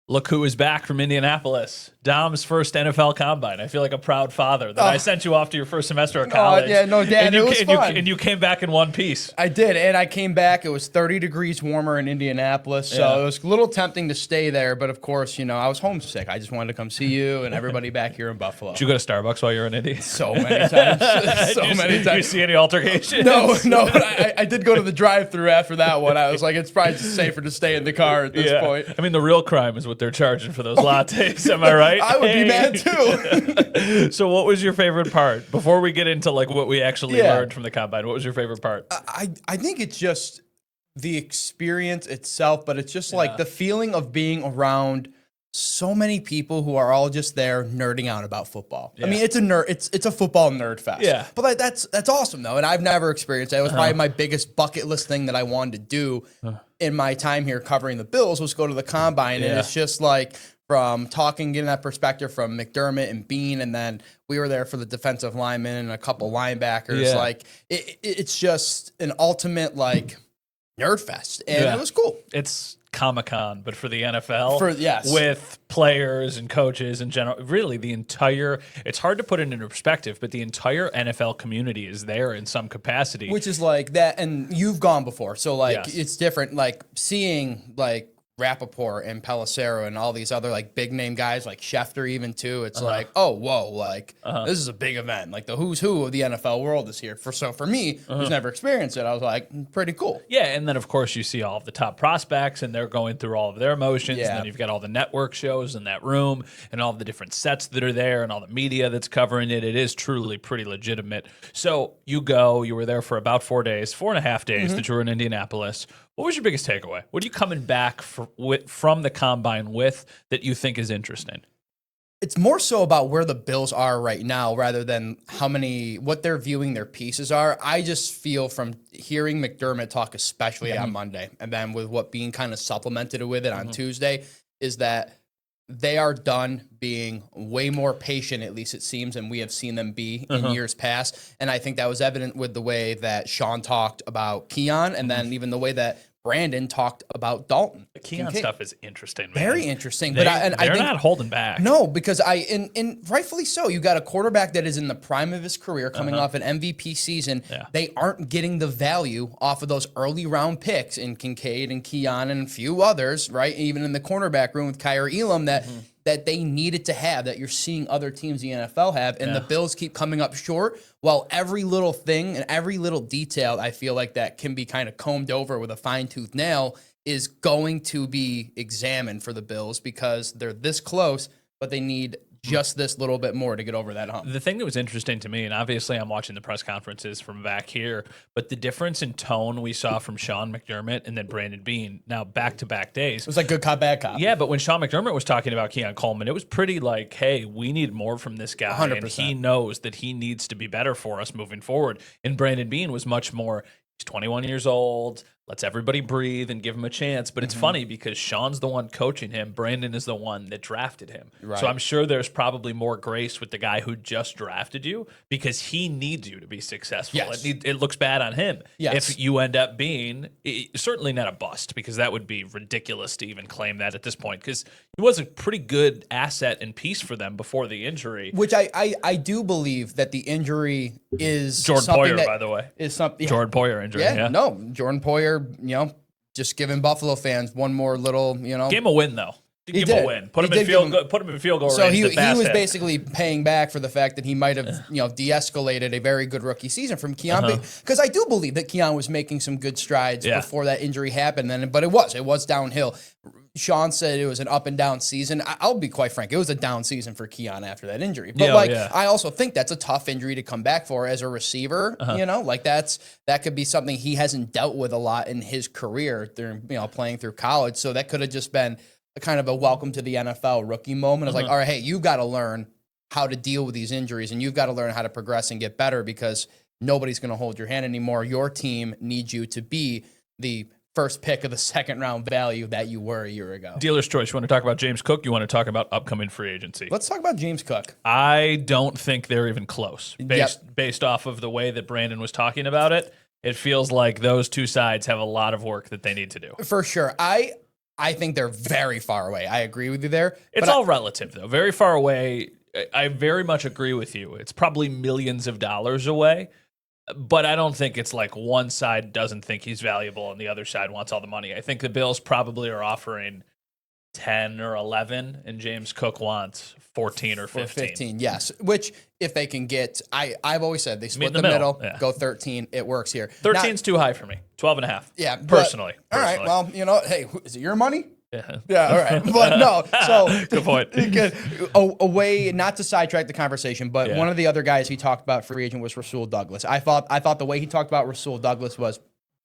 Look who is back from Indianapolis. Dom's first NFL combine. I feel like a proud father that I sent you off to your first semester of college. Yeah, no, Dad, it was fun. And you came back in one piece. I did, and I came back. It was 30 degrees warmer in Indianapolis, so it was a little tempting to stay there. But of course, I was homesick. I just wanted to come see you and everybody back here in Buffalo. Did you go to Starbucks while you were in Indy? So many times. Did you see any altercations? No, but I did go to the drive-thru after that one. I was like, it's probably just safer to stay in the car at this point. I mean, the real crime is what they're charging for those lattes. Am I right? I would be mad too. So what was your favorite part? Before we get into like what we actually learned from the combine, what was your favorite part? I think it's just the experience itself, but it's just like the feeling of being around so many people who are all just there nerding out about football. I mean, it's a football nerd fest. Yeah. But like, that's awesome though. And I've never experienced that. It was probably my biggest bucket list thing that I wanted to do in my time here covering the Bills was go to the combine. And it's just like from getting that perspective from McDermott and Bean, and then we were there for the defensive linemen and a couple linebackers. Like it's just an ultimate like nerd fest. And it was cool. It's Comic-Con, but for the NFL, yes, with players and coaches in general. Really, it's hard to put it into perspective, but the entire NFL community is there in some capacity. Which is like that, and you've gone before, so like it's different. Like seeing like Rappaport and Pelissero and all these other like big name guys like Schefter even too. It's like, oh whoa, like this is a big event. Like the who's who of the NFL world is here. For me, who's never experienced it, I was like, pretty cool. Yeah, and then of course you see all of the top prospects and they're going through all of their emotions. And then you've got all the network shows in that room and all the different sets that are there and all the media that's covering it. It is truly pretty legitimate. So you were there for about 4.5 days that you were in Indianapolis. What was your biggest takeaway? What are you coming back from the combine with that you think is interesting? It's more so about where the Bills are right now rather than what they're viewing their pieces are. I just feel from hearing McDermott talk, especially on Monday, and then with what being kind of supplemented with it on Tuesday, is that they are done being way more patient, at least it seems, and we have seen them be in years past. And I think that was evident with the way that Sean talked about Keon, and then even the way that Brandon talked about Dalton. The Keon stuff is interesting, man. Very interesting. They're I think, not holding back. No, because and rightfully so. You got a quarterback that is in the prime of his career, coming off an MVP season. Yeah. They aren't getting the value off of those early round picks in Kincaid and Keon and a few others, right? Even in the cornerback room with Kyer Elam that they needed to have, that you're seeing other teams in the NFL have, and the Bills keep coming up short, while every little thing and every little detail I feel like that can be kind of combed over with a fine-tooth nail is going to be examined for the Bills because they're this close, but they need just this little bit more to get over that hump. The thing that was interesting to me, and obviously I'm watching the press conferences from back here, but the difference in tone we saw from Sean McDermott and then Brandon Beane, now back-to-back days. It was like good cop, bad cop. Yeah, but when Sean McDermott was talking about Keon Coleman, it was pretty like, hey, we need more from this guy. 100%. And he knows that he needs to be better for us moving forward. And Brandon Beane was much more, he's 21 years old, lets everybody breathe and give him a chance. But it's funny because Sean's the one coaching him. Brandon is the one that drafted him. Right. So I'm sure there's probably more grace with the guy who just drafted you because he needs you to be successful. Yes. It looks bad on him yes. if you end up being certainly not a bust, because that would be ridiculous to even claim that at this point, because he was a pretty good asset and piece for them before the injury. Which I do believe that the injury is Jordan Poyer, by the way. Is something Jordan Poyer injury. Yeah. No, Jordan Poyer, just giving Buffalo fans one more little, Give him a win, though. Give him a win. Put him in field goal so range. he was basically paying back for the fact that he might have, de-escalated a very good rookie season from Keon. Because I do believe that Keon was making some good strides before that injury happened. But it was downhill. Sean said it was an up and down season. I'll be quite frank. It was a down season for Keon after that injury. But I also think that's a tough injury to come back for as a receiver. That could be something he hasn't dealt with a lot in his career during, playing through college. So that could have just been a kind of a welcome to the NFL rookie moment. It's like, all right, hey, you've got to learn how to deal with these injuries and you've got to learn how to progress and get better because nobody's going to hold your hand anymore. Your team needs you to be the first pick of the second round value that you were a year ago. Dealer's choice. You want to talk about James Cook? You want to talk about upcoming free agency? Let's talk about James Cook. I don't think they're even close. Based off of the way that Brandon was talking about it, it feels like those two sides have a lot of work that they need to do. For sure. I think they're very far away. I agree with you there. It's all relative, though. Very far away. I very much agree with you. It's probably millions of dollars away, but I don't think it's like one side doesn't think he's valuable and the other side wants all the money. I think the Bills probably are offering 10 or 11, and James Cook wants 14 or 15. 15, yes. Which, if they can get, I've always said they split the middle, go 13. It works here. 13's too high for me. 12 and a half. Yeah. Personally. All right. Well, hey, is it your money? Yeah. Yeah, all right. But no, so good point. A way not to sidetrack the conversation, but one of the other guys he talked about free agent was Rasul Douglas. I thought the way he talked about Rasul Douglas was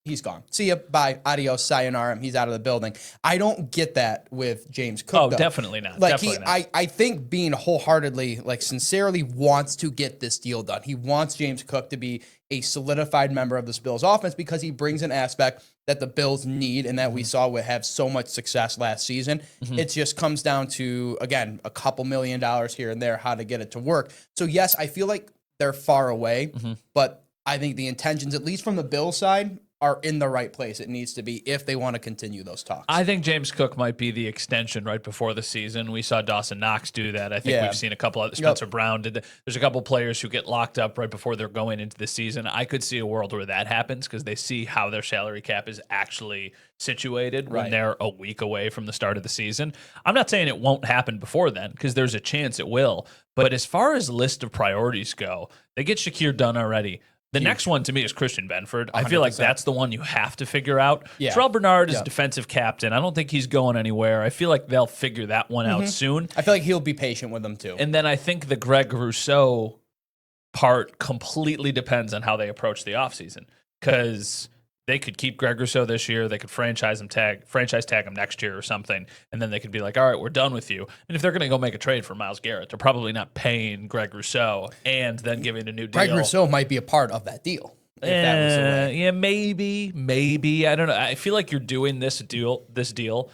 he's gone. See ya, bye, adios, sayonara. He's out of the building. I don't get that with James Cook. Oh, definitely not. Like definitely not. I think being wholeheartedly, like sincerely wants to get this deal done. He wants James Cook to be a solidified member of this Bills offense because he brings an aspect that the Bills need and that we saw would have so much success last season. It just comes down to, again, a couple $1 million here and there, how to get it to work. So yes, I feel like they're far away, but I think the intentions, at least from the Bills side, are in the right place. It needs to be if they want to continue those talks. I think James Cook might be the extension right before the season. We saw Dawson Knox do that. I think we've seen a couple of Spencer Brown did that. There's a couple players who get locked up right before they're going into the season. I could see a world where that happens because they see how their salary cap is actually situated when they're a week away from the start of the season. I'm not saying it won't happen before then because there's a chance it will. But as far as list of priorities go, they get Shakir done already. The next one to me is Christian Benford. 100%. I feel like that's the one you have to figure out. Terrell Bernard is defensive captain. I don't think he's going anywhere. I feel like they'll figure that one out soon. I feel like he'll be patient with them too. And then I think the Greg Rousseau part completely depends on how they approach the offseason because they could keep Greg Rousseau this year. They could franchise tag him next year or something. And then they could be like, all right, we're done with you. And if they're going to go make a trade for Myles Garrett, they're probably not paying Greg Rousseau and then giving a new deal. Greg Rousseau might be a part of that deal. Yeah, maybe. I don't know. I feel like you're doing this deal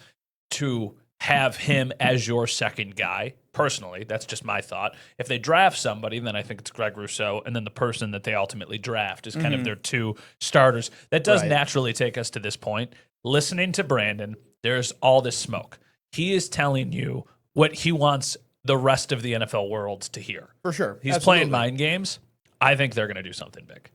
to have him as your second guy. Personally, that's just my thought. If they draft somebody, then I think it's Greg Rousseau, and then the person that they ultimately draft is kind of their two starters. That does naturally take us to this point. Listening to Brandon, there's all this smoke. He is telling you what he wants the rest of the NFL world to hear. For sure. He's playing mind games. I think they're going to do something big.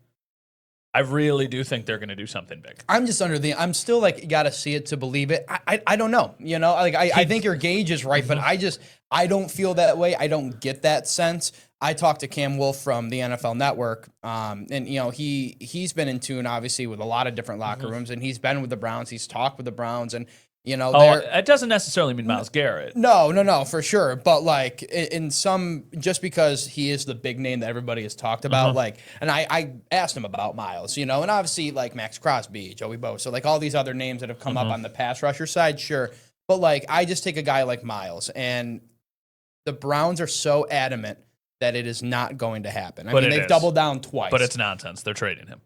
I really do think they're going to do something big. I'm just I'm still like, you got to see it to believe it. I don't know. You know, like I think your gauge is right, but I don't feel that way. I don't get that sense. I talked to Cam Wolf from the NFL Network, and you know he's been in tune obviously with a lot of different locker rooms, and he's been with the Browns. He's talked with the Browns, and you know, it doesn't necessarily mean Myles Garrett. No, for sure. But like in some, just because he is the big name that everybody has talked about, like, and I asked him about Myles, you know, and obviously like Max Crosby, Joey Bosa, like all these other names that have come up on the pass rusher side, sure. But like, I just take a guy like Myles, and the Browns are so adamant that it is not going to happen. I mean, they've doubled down twice. But it's nonsense. They're trading him.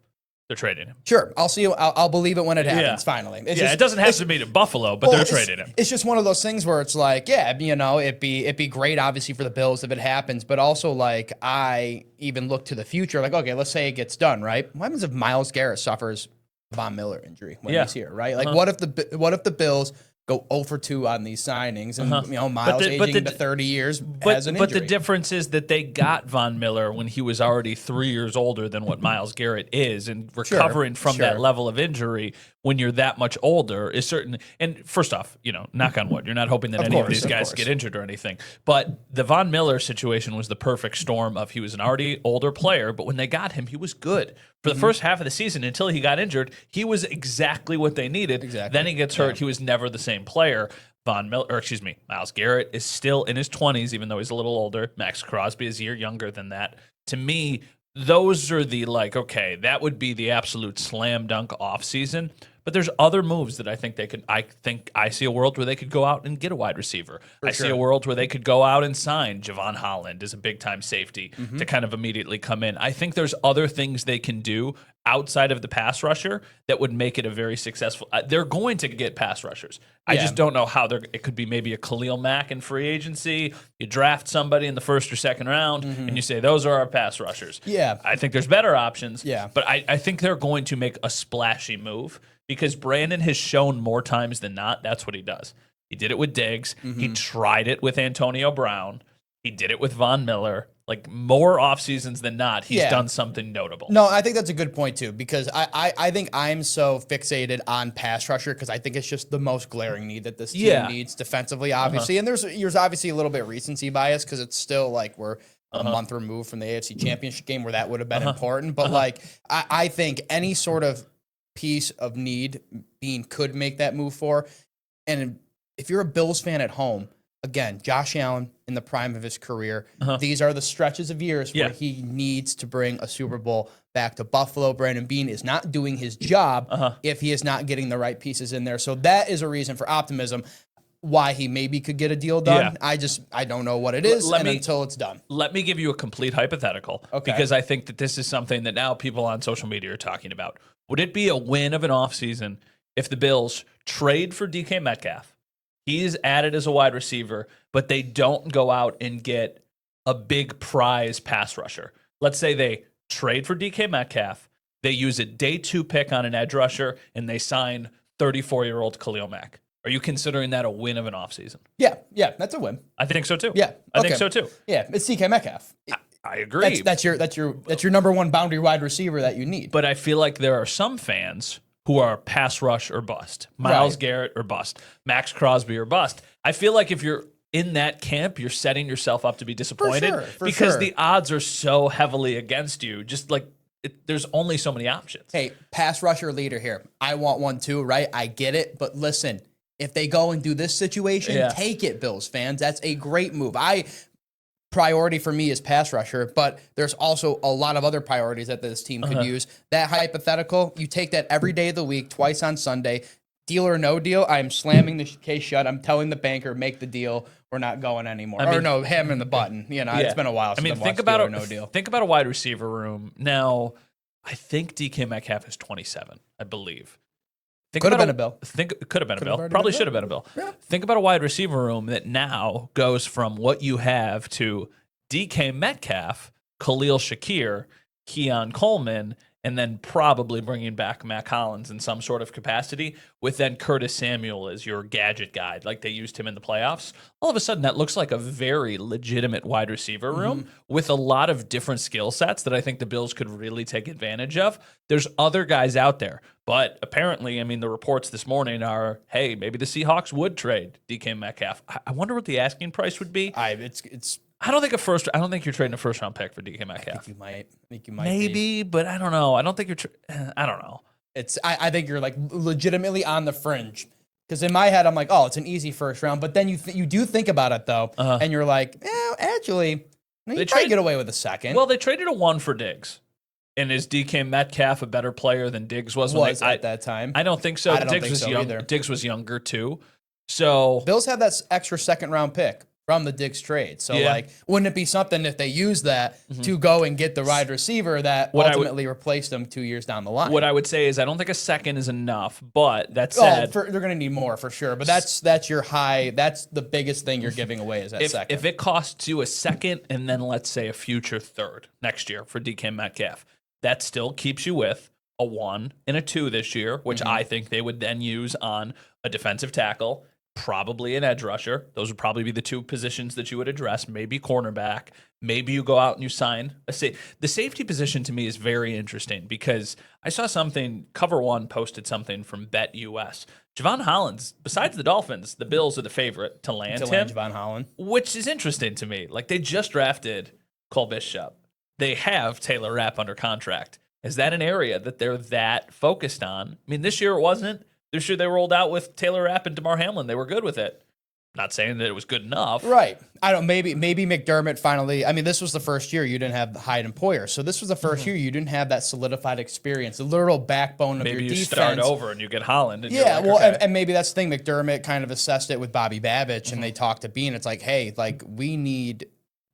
Sure, I'll see. I'll believe it when it happens. Finally, it doesn't have to be to Buffalo, but they're trading him. It's just one of those things where it's like, yeah, you know, it'd be great, obviously, for the Bills if it happens, but also like I even look to the future, like, okay, let's say it gets done, right? What happens if Myles Garrett suffers a Von Miller injury when he's here, right? Like, what if the Bills go 0 for 2 on these signings, and you know Myles aging to 30 years has an injury. But the difference is that they got Von Miller when he was already 3 years older than what Myles Garrett is, and recovering from that level of injury when you're that much older is certain. And first off, you know, knock on wood, you're not hoping that any of these guys get injured or anything. But the Von Miller situation was the perfect storm of he was an already older player, but when they got him, he was good. For the first half of the season, until he got injured, he was exactly what they needed. Then he gets hurt. He was never the same player. Myles Garrett is still in his 20s, even though he's a little older. Max Crosby is a year younger than that. To me, those are the okay, that would be the absolute slam dunk offseason. But there's other moves that I think they could. I see a world where they could go out and get a wide receiver. See a world where they could go out and sign Javon Holland as a big time safety to kind of immediately come in. I think there's other things they can do outside of the pass rusher that would make it a very successful. They're going to get pass rushers. I just don't know how it could be maybe a Khalil Mack in free agency. You draft somebody in the first or second round and you say, those are our pass rushers. Yeah. I think there's better options. Yeah. But I think they're going to make a splashy move. because Brandon has shown more times than not that's what he does. He did it with Diggs. He tried it with Antonio Brown. He did it with Von Miller. Like, more off seasons than not, he's done something notable. No, I think that's a good point, too, because I think I'm so fixated on pass rusher because I think it's just the most glaring need that this team needs defensively, obviously. And there's obviously a little bit recency bias because it's still like we're a month removed from the AFC Championship game where that would have been important. But, like, I think any sort of piece of need Bean could make that move for. And if you're a Bills fan at home, again, Josh Allen in the prime of his career. These are the stretches of years where he needs to bring a Super Bowl back to Buffalo. Brandon Bean is not doing his job if he is not getting the right pieces in there. So that is a reason for optimism why he maybe could get a deal done. I don't know what it is until it's done. Let me give you a complete hypothetical because I think that this is something that now people on social media are talking about. Would it be a win of an offseason if the Bills trade for DK Metcalf? He's added as a wide receiver, but they don't go out and get a big prize pass rusher. Let's say they trade for DK Metcalf, they use a day 2 pick on an edge rusher, and they sign 34-year-old Khalil Mack. Are you considering that a win of an offseason? Yeah, that's a win. I think so too. Yeah, I think so too. Yeah, it's DK Metcalf. I agree. That's your number one boundary wide receiver that you need. But I feel like there are some fans who are pass rush or bust, Myles Garrett or bust, Max Crosby or bust. I feel like if you're in that camp, you're setting yourself up to be disappointed because the odds are so heavily against you. Just like there's only so many options. Hey, pass rusher leader here. I want one too, right? I get it. But listen, if they go and do this situation, take it, Bills fans. That's a great move. Priority for me is pass rusher, but there's also a lot of other priorities that this team could use. That hypothetical, you take that every day of the week, twice on Sunday. Deal or no deal, I'm slamming the case shut. I'm telling the banker, make the deal. We're not going anymore. Hammering the button. It's been a while since I've watched deal or no deal. Think about a wide receiver room. Now, I think DK Metcalf is 27, I believe. Could have been a bill. Could have been a bill. Probably should have been a bill. Yeah. Think about a wide receiver room that now goes from what you have to DK Metcalf, Khalil Shakir, Keon Coleman, and then probably bringing back Mac Hollins in some sort of capacity, with then Curtis Samuel as your gadget guy, like they used him in the playoffs. All of a sudden, that looks like a very legitimate wide receiver room with a lot of different skill sets that I think the Bills could really take advantage of. There's other guys out there, but apparently, the reports this morning are, hey, maybe the Seahawks would trade DK Metcalf. I wonder what the asking price would be. I don't think you're trading a first round pick for DK Metcalf. I think you might. Maybe, but I don't know. I don't think I don't know. I think you're like legitimately on the fringe. Because in my head, I'm like, oh, it's an easy first round. But then you do think about it though, and you're like, actually, you try to get away with a second. Well, they traded a 1 for Diggs. And is DK Metcalf a better player than Diggs was at that time? I don't think so. Diggs was younger too. So Bills have that extra second round pick from the Diggs trade. So, wouldn't it be something if they use that to go and get the wide receiver that ultimately replaced them 2 years down the line? What I would say is I don't think a second is enough, but that said... they're going to need more for sure, but that's your high... That's the biggest thing you're giving away is that second. If it costs you a second and then, let's say, a future third next year for DK Metcalf, that still keeps you with a 1 and a 2 this year, which I think they would then use on a defensive tackle, probably an edge rusher. Those would probably be the 2 positions that you would address. Maybe cornerback. Maybe you go out and you sign the safety position. To me is very interesting because I saw something. Cover One posted something from BetUS. Javon Holland, besides the Dolphins, the Bills are the favorite to land him. Javon Holland, which is interesting to me. Like they just drafted Cole Bishop. They have Taylor Rapp under contract. Is that an area that they're that focused on? This year it wasn't. This year they rolled out with Taylor Rapp and DeMar Hamlin. They were good with it. Not saying that it was good enough. Right. Maybe McDermott finally, this was the first year you didn't have Hyde and Poyer. So this was the first year you didn't have that solidified experience, the literal backbone of your defense. Maybe you start over and you get Holland. And and maybe that's the thing. McDermott kind of assessed it with Bobby Babich and they talked to Bean. It's like, hey, we need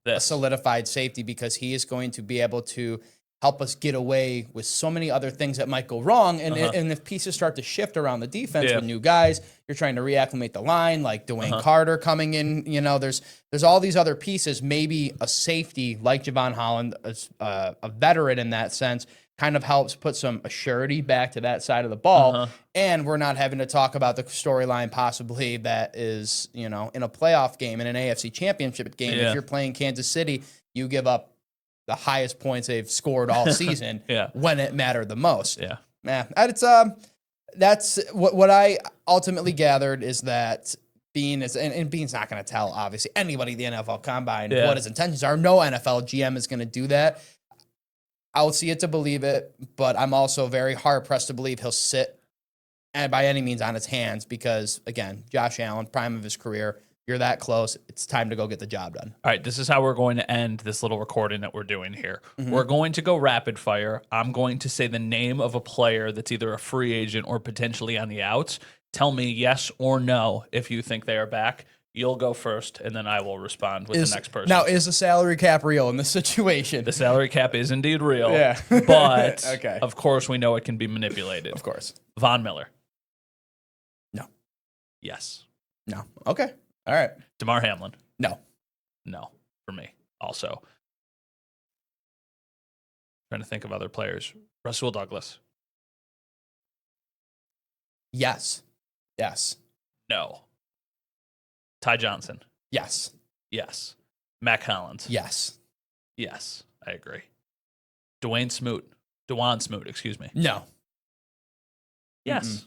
a solidified safety because he is going to be able to help us get away with so many other things that might go wrong. And if pieces start to shift around the defense with new guys, you're trying to reacclimate the line, like Dwayne Carter coming in. There's all these other pieces. Maybe a safety like Javon Holland, a veteran in that sense, kind of helps put some assurity back to that side of the ball. And we're not having to talk about the storyline possibly that is, in a playoff game, in an AFC championship game. If you're playing Kansas City, you give up the highest points they've scored all season when it mattered the most. That's what I ultimately gathered is that Bean is, and Bean's not going to tell, obviously, anybody at the NFL Combine what his intentions are. No NFL GM is going to do that. I'll see it to believe it, but I'm also very hard-pressed to believe he'll sit and by any means on his hands because, again, Josh Allen, prime of his career, you're that close. It's time to go get the job done. All right, this is how we're going to end this little recording that we're doing here. We're going to go rapid fire. I'm going to say the name of a player that's either a free agent or potentially on the outs. Tell me yes or no if you think they are back. You'll go first, and then I will respond with the next person. Now, is the salary cap real in this situation? The salary cap is indeed real, but of course we know it can be manipulated. Of course. Von Miller. No. Yes. No. Okay. All right. DeMar Hamlin. No. No, for me also. Trying to think of other players. Russell Douglas. Yes. Yes. No. Ty Johnson. Yes. Yes. Matt Collins. Yes. Yes. I agree. Dewan Smoot, excuse me. No. Yes.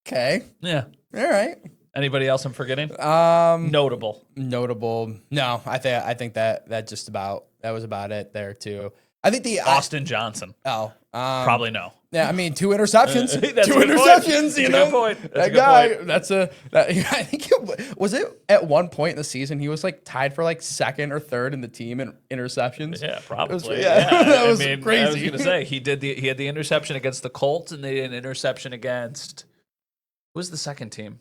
Okay. Yeah. All right. Anybody else I'm forgetting? Notable. No, I think that was about it there too. I think Austin Johnson. Probably no. Yeah, I mean 2 interceptions. That's 2 interceptions. That's a good point. That guy. I think was it at one point in the season he was like tied for like second or third in the team in interceptions. Yeah, probably. That was crazy. I was going to say he had the interception against the Colts and they did an interception against who was the second team?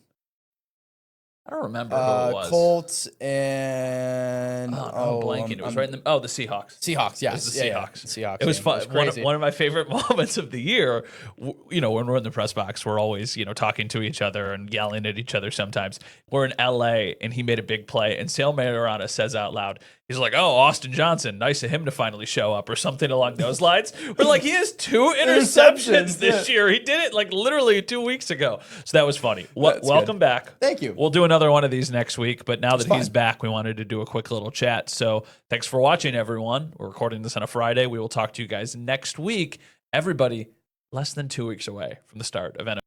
I don't remember who it was. Colts and I'm blanking. It was right in the Seahawks. Seahawks, yes. It was the Seahawks. Seahawks. It was fun. One of my favorite moments of the year. When we're in the press box, we're always talking to each other and yelling at each other. Sometimes we're in LA and he made a big play, and Sale Mayorana says out loud, he's like, "Oh, Austin Johnson, nice of him to finally show up," or something along those lines. We're like, he has 2 interceptions this year. He did it like literally 2 weeks ago. So that was funny. Welcome back. Thank you. We'll do another one of these next week, but now that he's back, we wanted to do a quick little chat. So thanks for watching, everyone. We're recording this on a Friday. We will talk to you guys next week. Everybody, less than 2 weeks away from the start of NFL.